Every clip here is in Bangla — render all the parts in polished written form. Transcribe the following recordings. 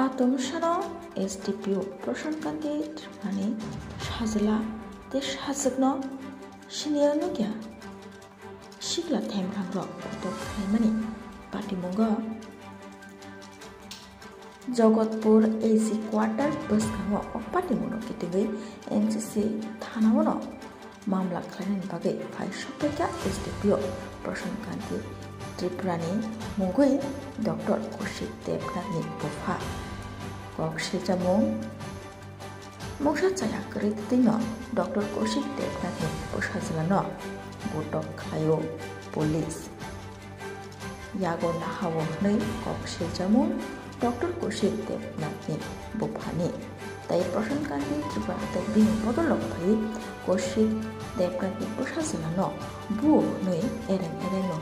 आतमसानाव SDPO प्रशांतकांति त्रिपुरानि साजला ते साजगनो सिनियरनो क्या सिगला टाइम रांग्रो फटो खाइमानि पाटिमुंगो जगतपुर AC क्वार्टर बसखांगो पाटिमुंगो कितिगै NCC थानावनो मामला खालायनायनि बागै फाइ सप्ताया SDPO प्रशांतकांति त्रिपुरानि मुंगै डॉक्टर कौशिक देबनाथनि बुफा कक्सिजामुं मुंसा चाया करितैनो डॉक्टर कौशिक देबनाथनि बुसाजलानो बटक खायो पुलिस यागो नाहावो नै कक्सिजामुं डॉक्टर कौशिक देबनाथनि बुफानि ताई प्रशांतकांति त्रिपुरा ताई बिनि बदल फाइ कौशिक देबनाथनि बुसाजलानो बु नै एरें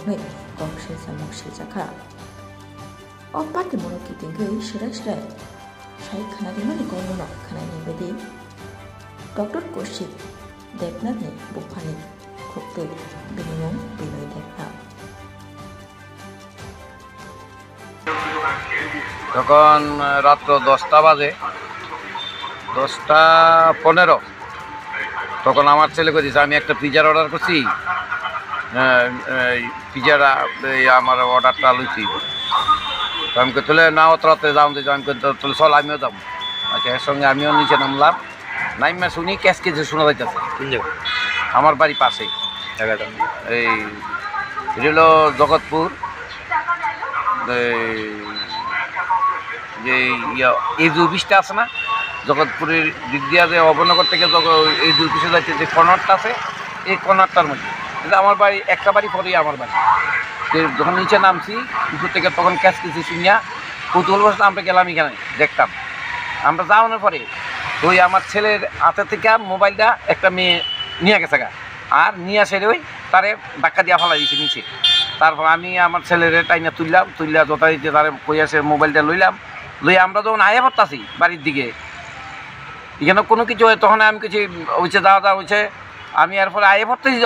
नै कक्सिजामुं सिजाखा अ पाटिमुंगो कितिगै सिराय साइ खानारिमानि गौमनो खानायनि बायदि डॉक्टर कौशिक देबनाथनि बुफानि खुक्तै बिनि मुं बिनय देबनाथ তখন রাত্র 10টা বাজে 10:15 তখন আমার ছেলে কইছে আমি একটা পিজার অর্ডার করছি পিজার আমার অর্ডারটা লইছি আমি তুলে না অত রাত্রে যাও আমি তুলে চল আমিও যাবো আচ্ছা এর সঙ্গে আমিও নিচে নামলাম নাইমা শুনি ক্যাশ কেছে শোনা যাইতেছে আমার বাড়ি পাশে এই হলো জগৎপুর যে এই যে অফিসটা আছে না জগৎপুরের দিক দিয়া যে অবনগর থেকে এই যে অফিসে যাচ্ছে যে কর্নারটা আছে এই কর্নারটার মধ্যে কিন্তু আমার বাড়ি একটা বাড়ি পরেই আমার বাড়ি যখন নিচে নামছি উপর থেকে তখন ক্যাশ কিছু শুনিয়া কৌতূহল বসে আমরা গেলাম এখানে দেখতাম আমরা যাওয়ানোর পরে ওই আমার ছেলের হাতে থেকে মোবাইলটা একটা মেয়ে নিয়ে গেছে গা আর নিয়ে আসে ওই তারে ধাক্কা দিয়া ফেলা দিয়েছে নিচে তারপর আমি আমার ছেলের টাইনা তুললা যথারীতি তারে কই আসে মোবাইলটা লইলাম লই আমরা যখন আয়া পড়তাছি বাড়ির দিকে এখানে কোনো কিছু হয় তখন আমি কিছু হয়েছে যাওয়া হয়েছে আমি এরপরে আয়া পড়তেছি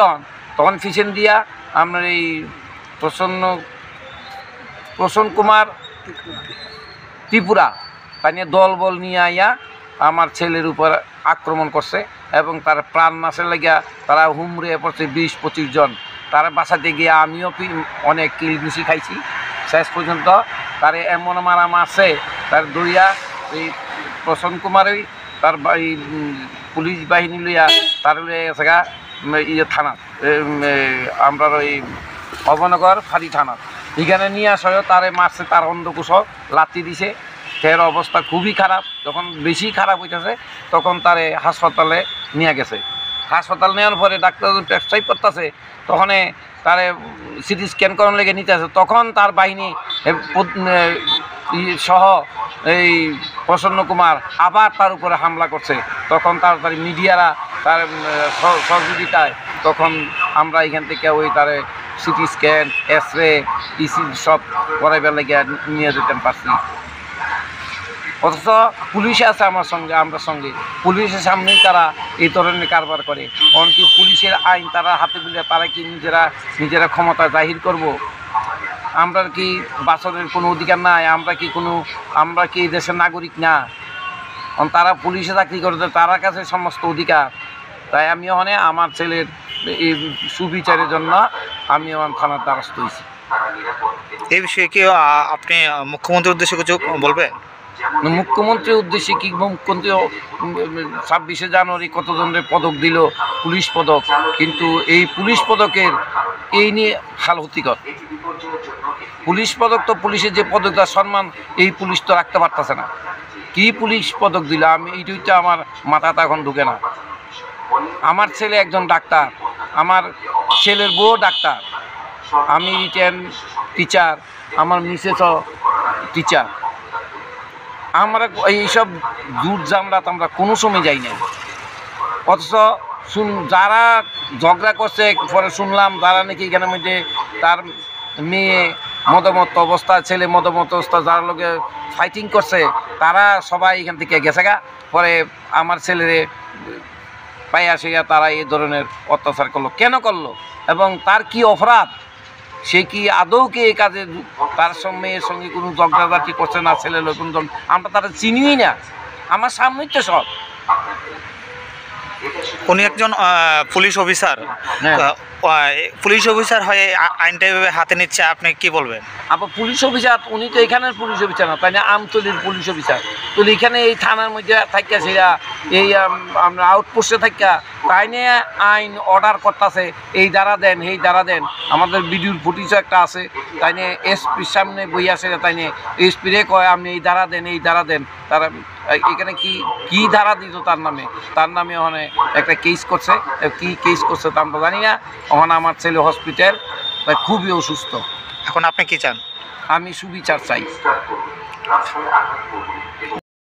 তখন ফিসেন দিয়া আপনার এই প্রসন্ন কুমার ত্রিপুরা তা নিয়ে দলবল নিয়ে আইয়া আমার ছেলের উপর আক্রমণ করছে এবং তার প্রাণ নাশের লাগিয়া তারা হুমড়ে পড়ছে 20-25 জন তার বাসাতে গিয়ে আমিও অনেক কিলঘুষি খাইছি শেষ পর্যন্ত তার এমন মারা মারছে তার দইয়া এই প্রসন্ন কুমারই তার পুলিশ বাহিনী লইয়া তার গেছে থানা আমরা ওই অবনগর ফাঁড়ি থানা এখানে নিয়ে আসাও তারে মারছে তার অন্ধকুশ লাথি দিছে এর অবস্থা খুবই খারাপ যখন বেশি খারাপ হইতেছে তখন তারে হাসপাতালে নিয়ে গেছে হাসপাতাল নেওয়ার পরে ডাক্তার টেস্টাই করতেছে তখন তারে সিটি স্ক্যান করার লেগে নিতে আসে তখন তার বাহিনী সহ এই প্রসন্ন কুমার আবার তার উপরে হামলা করছে তখন তাড়াতাড়ি মিডিয়ারা তার সহযোগিতায় তখন আমরা এখান থেকে ওই তারে সিটি স্ক্যান এক্সরে ইসি সব করাইবার লেগে নিয়ে যেতে পারছি অথচ পুলিশ আছে আমার সঙ্গে আমরা সঙ্গে পুলিশের সামনেই তারা এই ধরনের কারবার করে এমনকি পুলিশের আইন তারা হাতে তুলে তারা কি নিজেরা ক্ষমতা জাহির করব আমরা কি বাঁচানোর কোনো অধিকার নাই আমরা কি এই দেশের নাগরিক না তারা পুলিশে চাকরি করে তার কাছে সমস্ত অধিকার তাই আমি ওখানে আমার ছেলের এই সুবিচারের জন্য আমি আমার থানার দ্বারস্থ হয়েছি এই বিষয়ে কি আপনি মুখ্যমন্ত্রীর উদ্দেশ্যে কিছু বলবেন মুখ্যমন্ত্রীর উদ্দেশ্যে কি মুখ্যমন্ত্রী 26শে জানুয়ারি কতজনের পদক দিল পুলিশ পদক কিন্তু এই পুলিশ পদকের এই নিয়ে হালহতিকর পুলিশ পদক তো পুলিশের যে পদকটা সম্মান এই পুলিশ তো রাখতে পারতেছে না কি পুলিশ পদক দিল আমি এইটা আমার মাথাটা এখন ঢুকে না আমার ছেলে একজন ডাক্তার আমার ছেলের বউ ডাক্তার আমি রিটার্ন টিচার আমার মিসেসও টিচার আমরা এইসব দূর জামরাত আমরা কোনো সময় যাই না অথচ যারা ঝগড়া করছে পরে শুনলাম যারা নাকি এখানের মধ্যে তার মেয়ে মদমত্ত অবস্থা ছেলে মদমত্ত অবস্থা যার লোকে ফাইটিং করছে তারা সবাই এখান থেকে গেছে গা পরে আমার ছেলেরে পাইয়া আসিয়া তারা এই ধরনের অত্যাচার করলো কেন করলো এবং তার কি অপরাধ সে কি আদৌ কি এই কাজে তার মেয়ের সঙ্গে কোনো ঝগড়াঝাটি করছে না, ছেলে লোক আমরা তারা চিনিই না, আমার সামনেই তো সব। উনি একজন পুলিশ অফিসার, পুলিশ অফিসার হয়ে আইনটা এভাবে হাতে নিচ্ছে, আপনি কি বলবেন? আবার পুলিশ অফিসার, উনি তো এখানের পুলিশ অফিসার না, তাই না আমতলির পুলিশ অফিসার। তো এখানে এই থানার মধ্যে থাকিয়া সেরা এই আমরা আউটপোস্টে থাকিয়া তাই নিয়ে আইন অর্ডার করতেছে, এই দ্বারা দেন এই দ্বারা দেন। আমাদের ভিডিওর ফুটেজও একটা আছে, তাই নিয়ে এসপির সামনে বই আসে, তাই নিয়ে এসপিরে কয় আপনি এই দ্বারা দেন এই দ্বারা দেন। তারা এখানে কি ধারা দিত তার নামে ওখানে একটা কেস করছে, কি কেস করছে তা আমরা জানি না। ওখানে আমার ছেলে হসপিটাল খুবই অসুস্থ। এখন আপনি কি চান? আমি সুবিচার চাই।